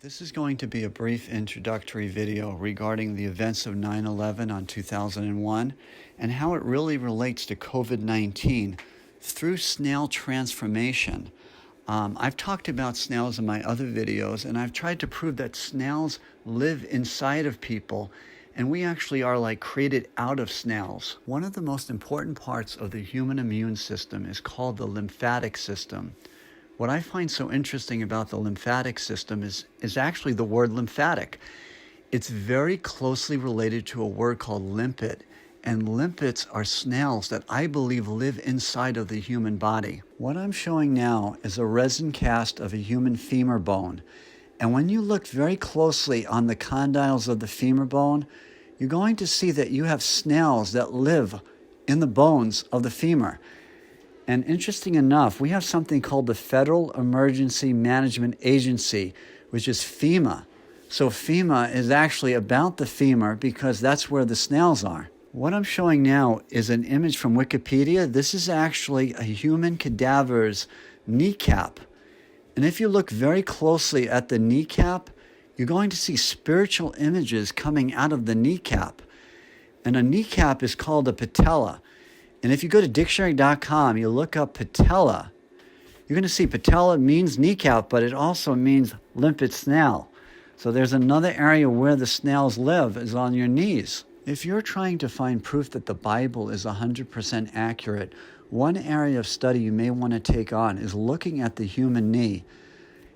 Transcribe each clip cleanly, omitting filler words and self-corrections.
This is going to be a brief introductory video regarding the events of 9/11 on 2001 and how it really relates to COVID-19 through snail transformation. I've talked about snails in my other videos, and I've tried to prove that snails live inside of people, and we actually are like created out of snails. One of the most important parts of the human immune system is called the lymphatic system. What I find so interesting about the lymphatic system is actually the word lymphatic. It's very closely related to a word called limpet, and limpets are snails that I believe live inside of the human body. What I'm showing now is a resin cast of a human femur bone. And when you look very closely on the condyles of the femur bone, you're going to see that you have snails that live in the bones of the femur. And interesting enough, we have something called the Federal Emergency Management Agency, which is FEMA. So FEMA is actually about the femur because that's where the snails are. What I'm showing now is an image from Wikipedia. This is actually a human cadaver's kneecap. And if you look very closely at the kneecap, you're going to see spiritual images coming out of the kneecap. And a kneecap is called a patella. And if you go to dictionary.com, you look up patella, you're going to see patella means kneecap, but it also means limpet snail. So there's another area where the snails live is on your knees. If you're trying to find proof that the Bible is 100% accurate, one area of study you may want to take on is looking at the human knee.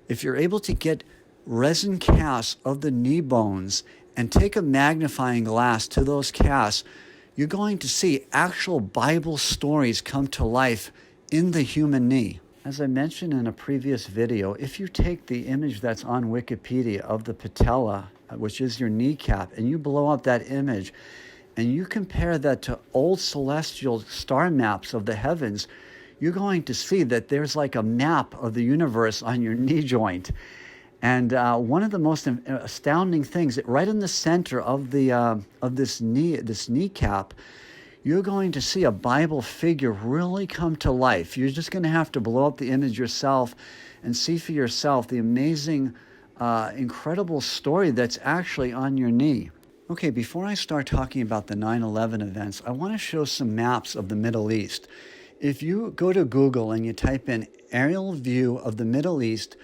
If you're able to get resin casts of the knee bones and take a magnifying glass to those casts, you're going to see actual Bible stories come to life in the human knee. As I mentioned in a previous video, if you take the image that's on Wikipedia of the patella, which is your kneecap, and you blow up that image, and you compare that to old celestial star maps of the heavens, you're going to see that there's like a map of the universe on your knee joint. And one of the most astounding things, right in the center of this kneecap, you're going to see a Bible figure really come to life. You're just going to have to blow up the image yourself and see for yourself the amazing, incredible story that's actually on your knee. Okay, before I start talking about the 9/11 events, I want to show some maps of the Middle East. If you go to Google and you type in aerial view of the Middle East,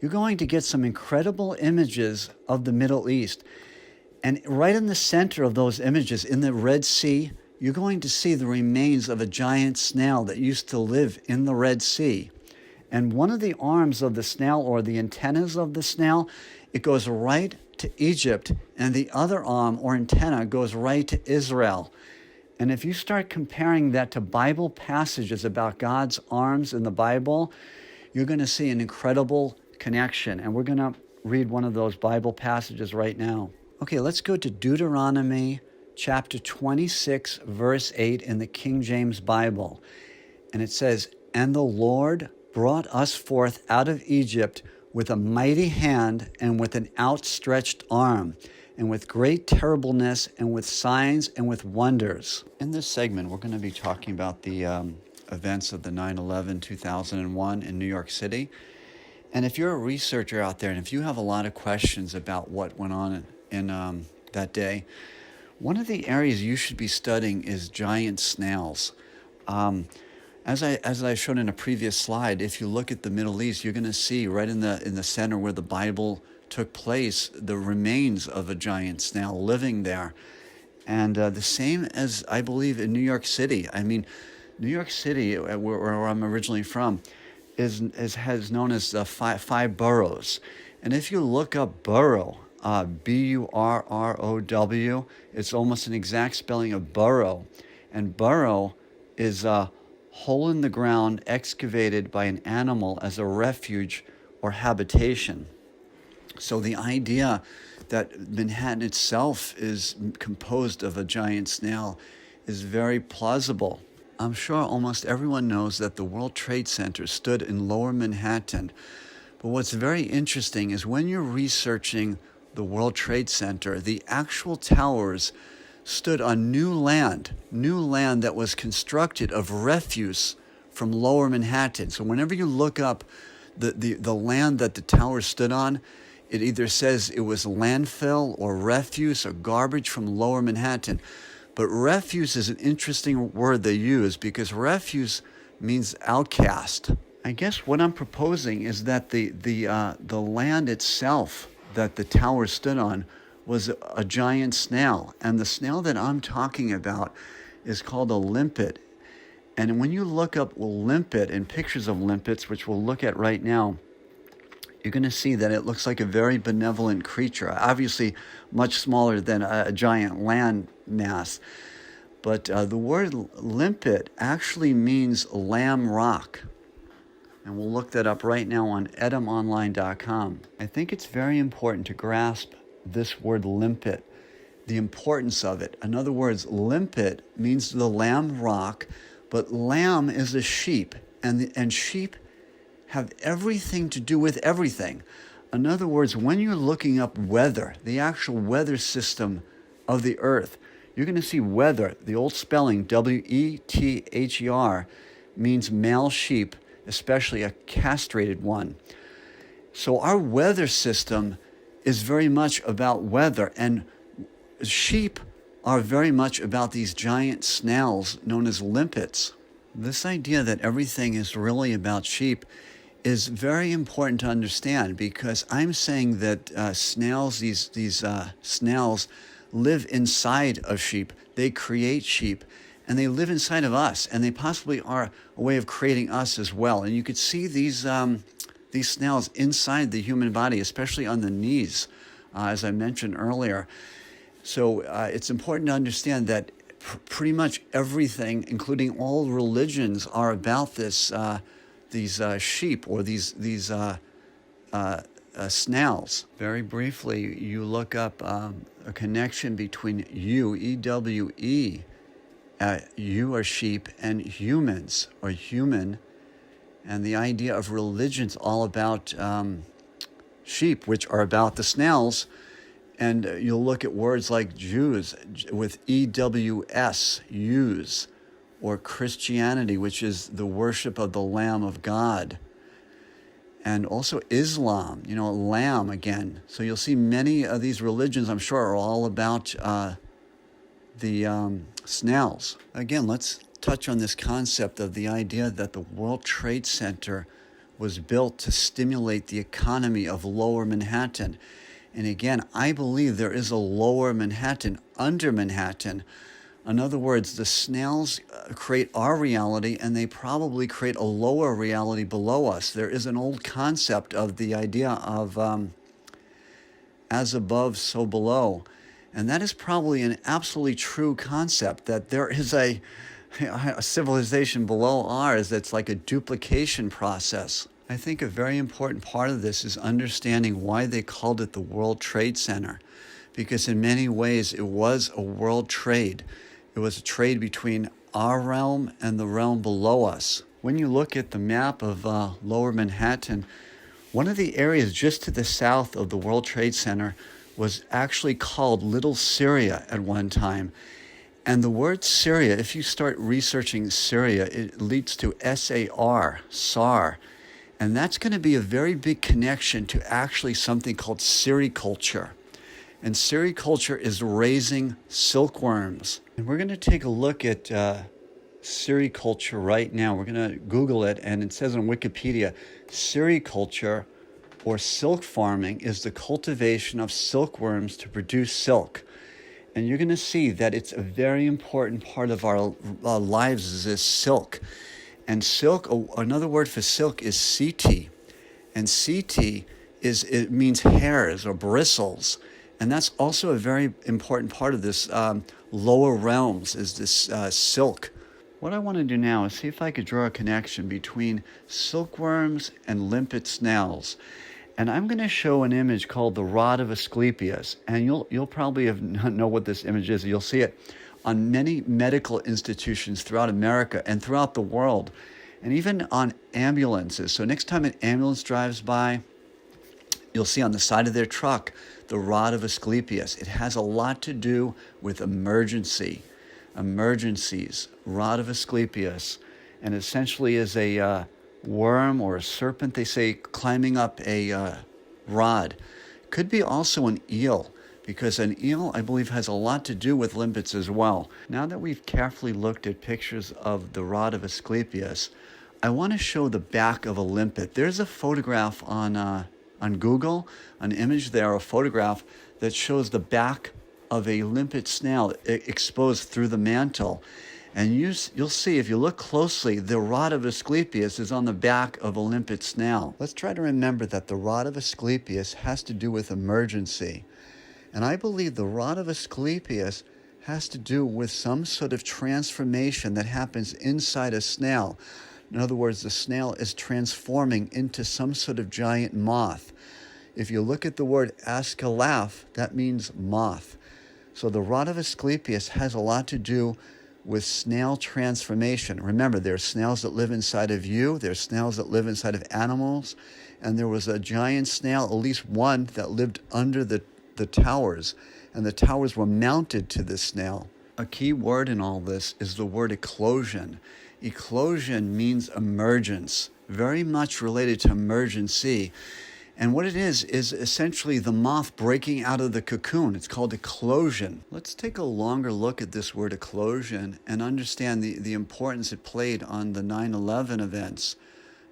you're going to get some incredible images of the Middle East. And right in the center of those images, in the Red Sea, you're going to see the remains of a giant snail that used to live in the Red Sea. And one of the arms of the snail, or the antennas of the snail, it goes right to Egypt, and the other arm or antenna goes right to Israel. And if you start comparing that to Bible passages about God's arms in the Bible, you're going to see an incredible connection. And we're going to read one of those Bible passages right now. Okay, let's go to Deuteronomy chapter 26, verse 8 in the King James Bible. And it says, "And the Lord brought us forth out of Egypt with a mighty hand and with an outstretched arm, and with great terribleness and with signs and with wonders." In this segment, we're going to be talking about the events of the 9/11, 2001 in New York City. And if you're a researcher out there, and if you have a lot of questions about what went on in that day, one of the areas you should be studying is giant snails. As I showed in a previous slide, if you look at the Middle East, you're going to see right in the center where the Bible took place, the remains of a giant snail living there. And the same as I believe in New York City. I mean, New York City, where I'm originally from, is known as the five boroughs. And if you look up borough, B-U-R-R-O-W, it's almost an exact spelling of burrow. And burrow is a hole in the ground excavated by an animal as a refuge or habitation. So the idea that Manhattan itself is composed of a giant snail is very plausible. I'm sure almost everyone knows that the World Trade Center stood in Lower Manhattan. But what's very interesting is when you're researching the World Trade Center, the actual towers stood on new land that was constructed of refuse from Lower Manhattan. So whenever you look up the land that the tower stood on, it either says it was landfill or refuse or garbage from Lower Manhattan. But refuse is an interesting word they use because refuse means outcast. I guess what I'm proposing is that the land itself that the tower stood on was a giant snail. And the snail that I'm talking about is called a limpet. And when you look up limpet and pictures of limpets, which we'll look at right now, you're going to see that it looks like a very benevolent creature, obviously much smaller than a giant land mass. But the word limpet actually means lamb rock. And we'll look that up right now on edomonline.com. I think it's very important to grasp this word limpet, the importance of it. In other words, limpet means the lamb rock, but lamb is a sheep, and sheep have everything to do with everything. In other words, when you're looking up weather, the actual weather system of the earth, you're going to see weather, the old spelling, W-E-T-H-E-R, means male sheep, especially a castrated one. So our weather system is very much about weather, and sheep are very much about these giant snails known as limpets. This idea that everything is really about sheep is very important to understand, because I'm saying that snails, these snails, live inside of sheep. They create sheep, and they live inside of us, and they possibly are a way of creating us as well. And you could see these snails inside the human body, especially on the knees, as I mentioned earlier. So it's important to understand that pretty much everything, including all religions, are about this these sheep or these snails. Very briefly, you look up a connection between you, E-W-E, you are sheep, and humans, or human, and the idea of religion's all about sheep, which are about the snails. And you'll look at words like Jews with E-W-S, Jews, or Christianity, which is the worship of the Lamb of God. And also Islam, lamb again. So you'll see many of these religions, I'm sure, are all about the snails. Again, let's touch on this concept of the idea that the World Trade Center was built to stimulate the economy of Lower Manhattan. And again, I believe there is a Lower Manhattan under Manhattan. In other words, the snails create our reality, and they probably create a lower reality below us. There is an old concept of the idea of as above, so below. And that is probably an absolutely true concept, that there is a civilization below ours that's like a duplication process. I think a very important part of this is understanding why they called it the World Trade Center, because in many ways it was a world trade. It was a trade between our realm and the realm below us. When you look at the map of Lower Manhattan, one of the areas just to the south of the World Trade Center was actually called Little Syria at one time. And the word Syria, if you start researching Syria, it leads to S-A-R, SAR. And that's going to be a very big connection to actually something called sericulture. And sericulture is raising silkworms. And we're going to take a look at sericulture right now. We're going to Google it, and it says on Wikipedia, sericulture, or silk farming, is the cultivation of silkworms to produce silk. And you're going to see that it's a very important part of our lives is this silk. And silk, another word for silk is seti. And seti it means hairs or bristles. And that's also a very important part of this lower realms, is this silk. What I want to do now is see if I could draw a connection between silkworms and limpet snails. And I'm going to show an image called the rod of Asclepius. And you'll probably know what this image is. You'll see it on many medical institutions throughout America and throughout the world, and even on ambulances. So next time an ambulance drives by, you'll see on the side of their truck the rod of Asclepius. It has a lot to do with emergencies, rod of Asclepius, and essentially is a worm or a serpent, they say, climbing up a rod. Could be also an eel, because an eel, I believe, has a lot to do with limpets as well. Now that we've carefully looked at pictures of the rod of Asclepius, I want to show the back of a limpet. There's a photograph on Google, an image there, a photograph that shows the back of a limpet snail exposed through the mantle. And you'll see, if you look closely, the rod of Asclepius is on the back of a limpet snail. Let's try to remember that the rod of Asclepius has to do with emergency. And I believe the rod of Asclepius has to do with some sort of transformation that happens inside a snail. In other words, the snail is transforming into some sort of giant moth. If you look at the word ascalaph, that means moth. So the rod of Asclepius has a lot to do with snail transformation. Remember, there are snails that live inside of you, there are snails that live inside of animals, and there was a giant snail, at least one, that lived under the towers, and the towers were mounted to this snail. A key word in all this is the word eclosion. Eclosion means emergence, very much related to emergency. And what it is essentially the moth breaking out of the cocoon. It's called eclosion. Let's take a longer look at this word eclosion and understand the importance it played on the 9/11 events.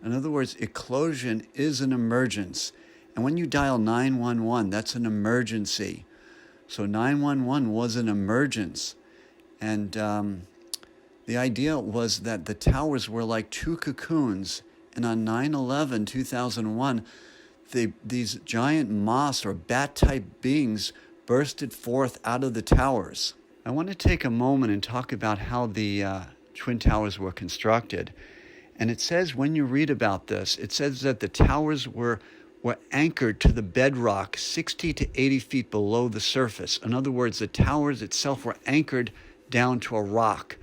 In other words, eclosion is an emergence. And when you dial 911, that's an emergency. So 911 was an emergence. And the idea was that the towers were like two cocoons. And on 9/11, 2001, these giant moths or bat-type beings bursted forth out of the towers. I want to take a moment and talk about how the Twin Towers were constructed. And it says, when you read about this, it says that the towers were anchored to the bedrock 60 to 80 feet below the surface. In other words, the towers itself were anchored down to a rock.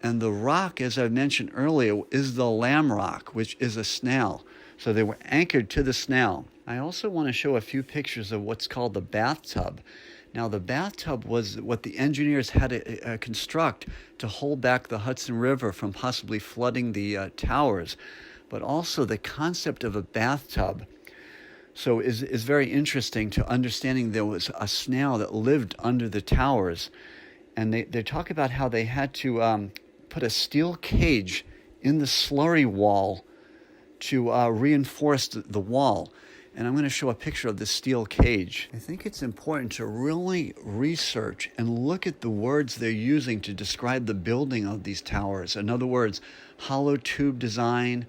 And the rock, as I mentioned earlier, is the lamb rock, which is a snail. So they were anchored to the snail. I also want to show a few pictures of what's called the bathtub. Now, the bathtub was what the engineers had to construct to hold back the Hudson River from possibly flooding the towers. But also the concept of a bathtub is very interesting to understanding there was a snail that lived under the towers. And they talk about how they had to put a steel cage in the slurry wall to reinforce the wall. And I'm going to show a picture of the steel cage. I think it's important to really research and look at the words they're using to describe the building of these towers. In other words, hollow tube design,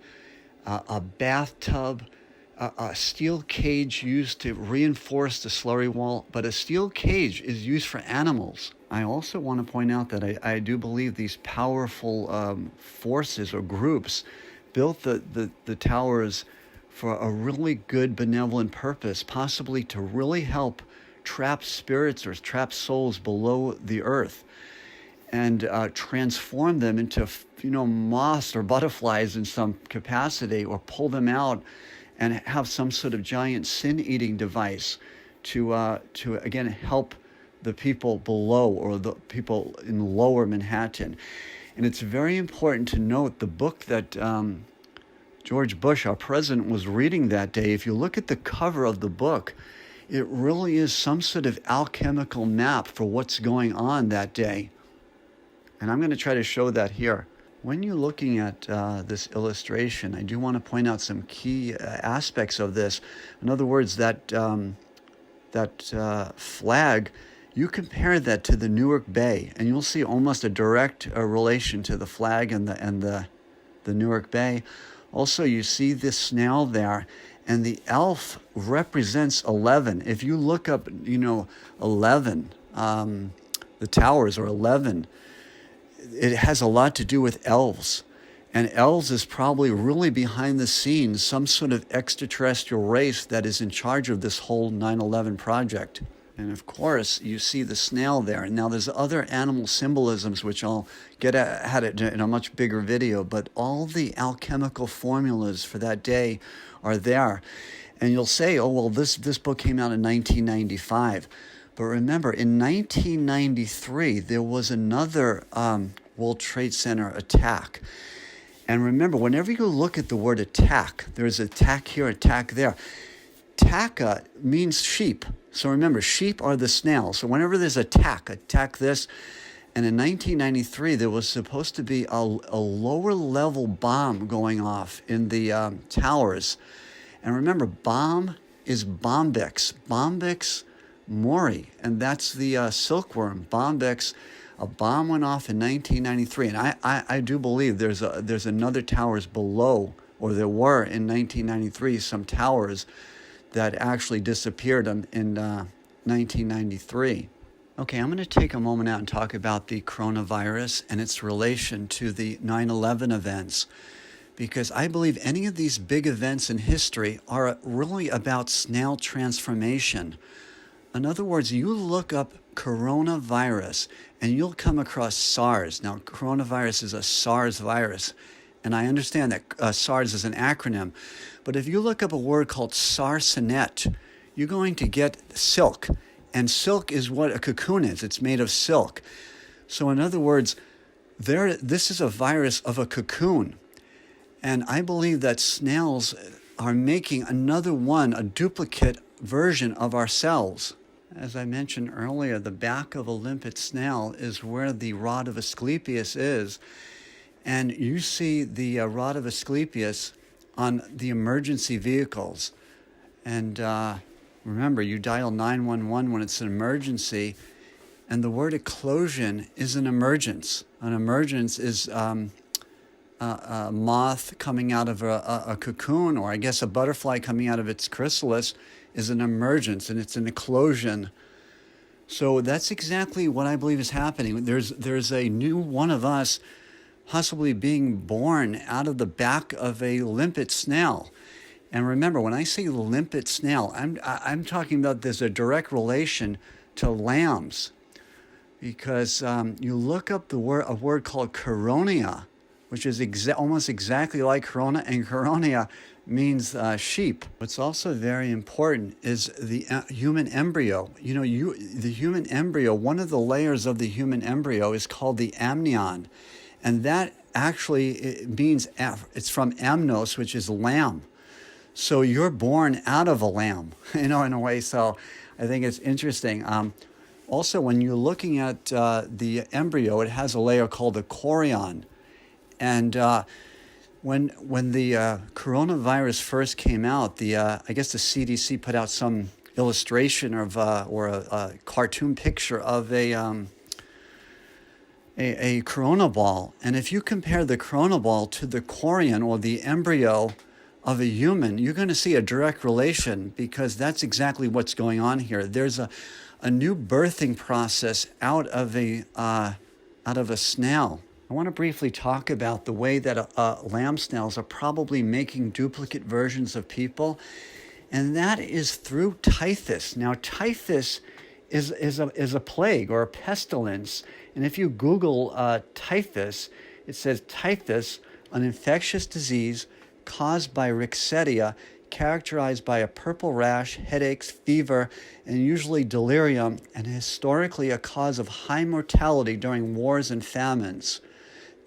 a bathtub, a steel cage used to reinforce the slurry wall, but a steel cage is used for animals. I also want to point out that I do believe these powerful forces or groups built the towers for a really good benevolent purpose, possibly to really help trap spirits or trap souls below the earth and transform them into moths or butterflies in some capacity, or pull them out and have some sort of giant sin-eating device to again help the people below, or the people in lower Manhattan. And it's very important to note the book that George Bush, our president, was reading that day. If you look at the cover of the book, it really is some sort of alchemical map for what's going on that day. And I'm going to try to show that here. When you're looking at this illustration, I do want to point out some key aspects of this. In other words, that flag, you compare that to the Newark Bay, and you'll see almost a direct relation to the flag and the Newark Bay. Also, you see this snail there, and the elf represents 11. If you look up, 11, the towers are 11. It has a lot to do with elves. And elves is probably really behind the scenes, some sort of extraterrestrial race that is in charge of this whole 9/11 project. And of course, you see the snail there. Now, there's other animal symbolisms, which I'll get at it in a much bigger video, but all the alchemical formulas for that day are there. And you'll say, oh, well, this book came out in 1995. But remember, in 1993, there was another World Trade Center attack. And remember, whenever you look at the word attack, there's attack here, attack there. Taka means sheep. So remember, sheep are the snails. So whenever there's attack this. And in 1993, there was supposed to be a lower level bomb going off in the towers. And remember, bomb is Bombyx mori, and that's the silkworm. Bombyx, a bomb went off in 1993, and I do believe there's another towers below, or there were in 1993 some towers that actually disappeared in 1993. Okay, I'm going to take a moment out and talk about the coronavirus and its relation to the 9/11 events, because I believe any of these big events in history are really about snail transformation. In other words, you look up coronavirus and you'll come across SARS. Now, coronavirus is a SARS virus, and I understand that SARS is an acronym, but if you look up a word called sarsenet, you're going to get silk. And silk is what a cocoon is. It's made of silk. So in other words, this is a virus of a cocoon. And I believe that snails are making another one, a duplicate version of ourselves. As I mentioned earlier, the back of a limpet snail is where the rod of Asclepius is. And you see the rod of Asclepius on the emergency vehicles. And remember, you dial 911 when it's an emergency, and the word eclosion is an emergence. An emergence is a moth coming out of a cocoon, or I guess a butterfly coming out of its chrysalis is an emergence, and it's an eclosion. So that's exactly what I believe is happening. There's a new one of us possibly being born out of the back of a limpet snail. And remember, when I say limpet snail, I'm talking about there's a direct relation to lambs, because you look up a word called coronia, which is almost exactly like corona, and coronia means sheep. What's also very important is the human embryo. The human embryo, one of the layers of the human embryo is called the amnion, and that actually it means, it's from amnos, which is lamb. So you're born out of a lamb, in a way. So I think it's interesting. Also, when you're looking at the embryo, it has a layer called the chorion. And when the coronavirus first came out, I guess the CDC put out some illustration of or a cartoon picture of a corona ball. And if you compare the corona ball to the chorion, or the embryo of a human, you're going to see a direct relation, because that's exactly what's going on here. There's a new birthing process out of a snail. I want to briefly talk about the way that lamb snails are probably making duplicate versions of people, and that is through typhus. Now, typhus is a plague or a pestilence, and if you Google typhus, it says typhus, an infectious disease caused by Rickettsia, characterized by a purple rash, headaches, fever, and usually delirium, and historically a cause of high mortality during wars and famines.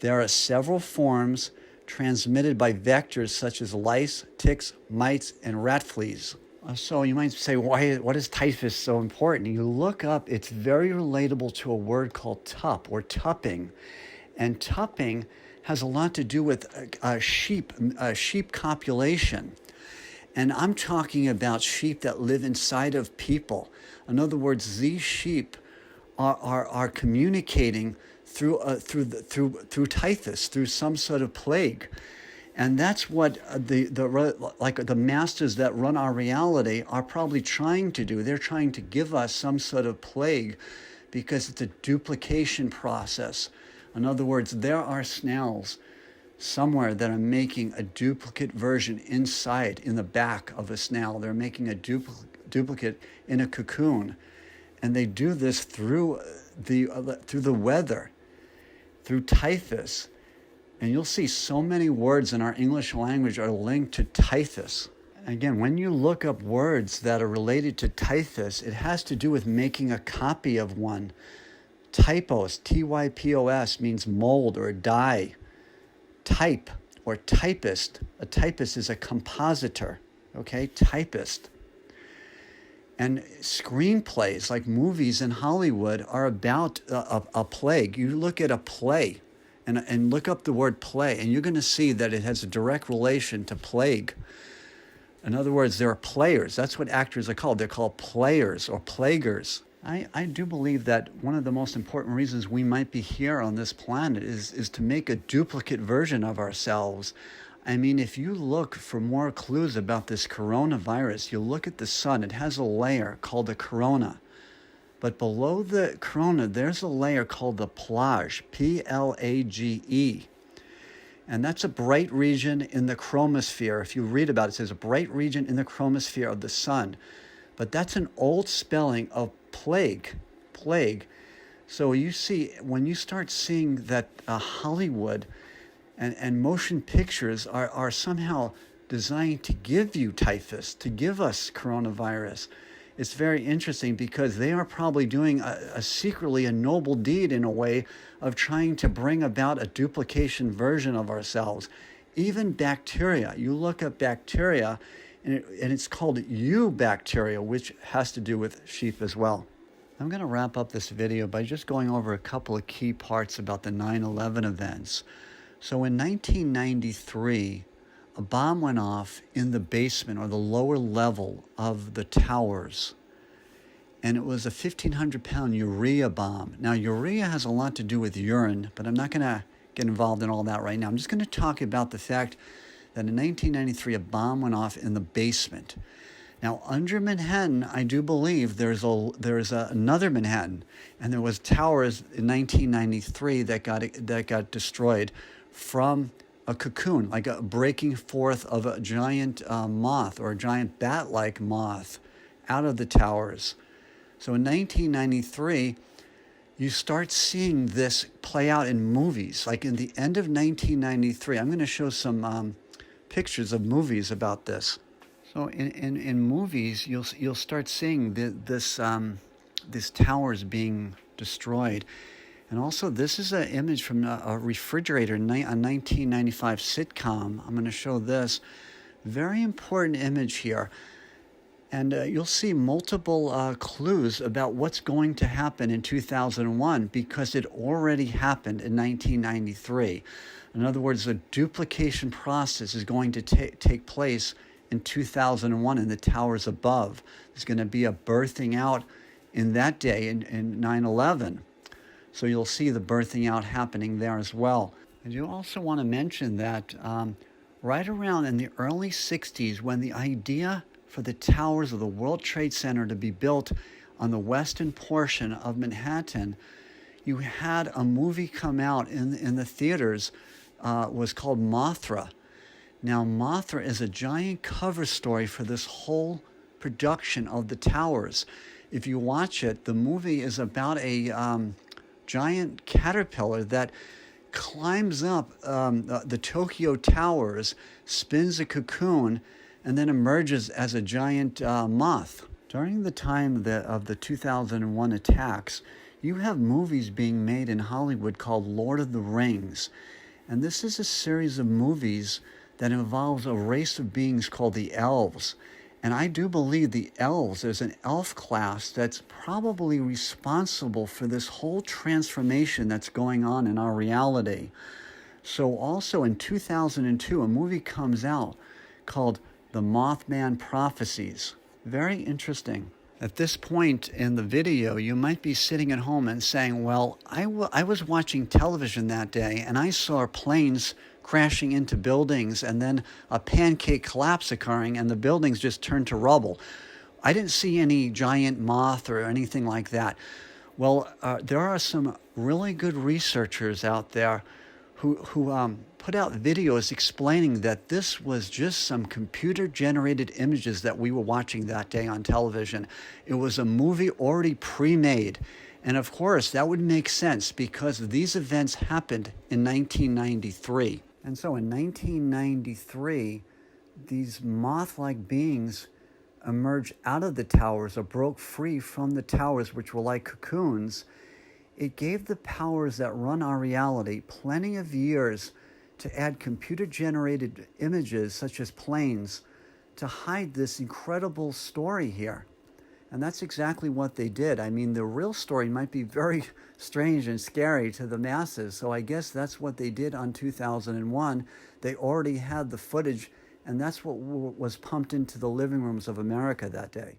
There are several forms transmitted by vectors such as lice, ticks, mites, and rat fleas. So you might say, what is typhus so important? You look up, it's very relatable to a word called tup, or tupping. And tupping has a lot to do with sheep copulation. And I'm talking about sheep that live inside of people. In other words, these sheep are communicating through typhus, through some sort of plague. And that's what the masters that run our reality are probably trying to do. They're trying to give us some sort of plague, because it's a duplication process. In other words, there are snails somewhere that are making a duplicate version inside, in the back of a snail. They're making a duplicate in a cocoon. And they do this through the weather, through typhus. And you'll see so many words in our English language are linked to typhus. Again, when you look up words that are related to typhus, it has to do with making a copy of one. Typos, T-Y-P-O-S, means mold or dye. Type or typist, a typist is a compositor, okay? Typist. And screenplays, like movies in Hollywood, are about a plague. You look at a play and look up the word play, and you're going to see that it has a direct relation to plague. In other words, there are players. That's what actors are called. They're called players or plaguers. I do believe that one of the most important reasons we might be here on this planet is to make a duplicate version of ourselves. I mean, if you look for more clues about this coronavirus, you look at the sun. It has a layer called the corona. But below the corona, there's a layer called the plage, P-L-A-G-E. And that's a bright region in the chromosphere. If you read about it, it says a bright region in the chromosphere of the sun. But that's an old spelling of plague. So you see, when you start seeing that Hollywood and motion pictures are somehow designed to give you typhus, to give us coronavirus, it's very interesting because they are probably doing secretly a noble deed in a way of trying to bring about a duplication version of ourselves. Even bacteria, you look up bacteria, and it's called eubacteria, which has to do with sheep as well. I'm going to wrap up this video by just going over a couple of key parts about the 9/11 events. So in 1993, a bomb went off in the basement or the lower level of the towers. And it was a 1,500-pound urea bomb. Now, urea has a lot to do with urine, but I'm not going to get involved in all that right now. I'm just going to talk about the fact that in 1993, a bomb went off in the basement. Now, under Manhattan, I do believe there's another Manhattan, and there was towers in 1993 that got destroyed from a cocoon, like a breaking forth of a giant moth or a giant bat-like moth out of the towers. So in 1993, you start seeing this play out in movies. Like in the end of 1993, I'm going to show some pictures of movies about this. So in movies, you'll start seeing these towers being destroyed. And also, this is an image from a refrigerator, a 1995 sitcom. I'm going to show this. Very important image here. And you'll see multiple clues about what's going to happen in 2001 because it already happened in 1993. In other words, the duplication process is going to take place in 2001 in the towers above. There's going to be a birthing out in that day in 9/11. So you'll see the birthing out happening there as well. And you also want to mention that right around in the early 60s, when the idea for the towers of the World Trade Center to be built on the western portion of Manhattan, you had a movie come out in the theaters, was called Mothra. Now, Mothra is a giant cover story for this whole production of the towers. If you watch it, the movie is about a giant caterpillar that climbs up the Tokyo towers, spins a cocoon, and then emerges as a giant moth. During the time of the 2001 attacks, you have movies being made in Hollywood called Lord of the Rings. And this is a series of movies that involves a race of beings called the elves. And I do believe the elves, there's an elf class that's probably responsible for this whole transformation that's going on in our reality. So also in 2002, a movie comes out called The Mothman Prophecies. Very interesting. At this point in the video, you might be sitting at home and saying, well, I was watching television that day and I saw planes crashing into buildings and then a pancake collapse occurring and the buildings just turned to rubble. I didn't see any giant moth or anything like that. Well, there are some really good researchers out there who put out videos explaining that this was just some computer-generated images that we were watching that day on television. It was a movie already pre-made. And of course, that would make sense because these events happened in 1993. And so in 1993, these moth-like beings emerged out of the towers or broke free from the towers, which were like cocoons. It gave the powers that run our reality plenty of years to add computer-generated images such as planes to hide this incredible story here. And that's exactly what they did. I mean, the real story might be very strange and scary to the masses. So I guess that's what they did on 2001. They already had the footage, and that's what was pumped into the living rooms of America that day.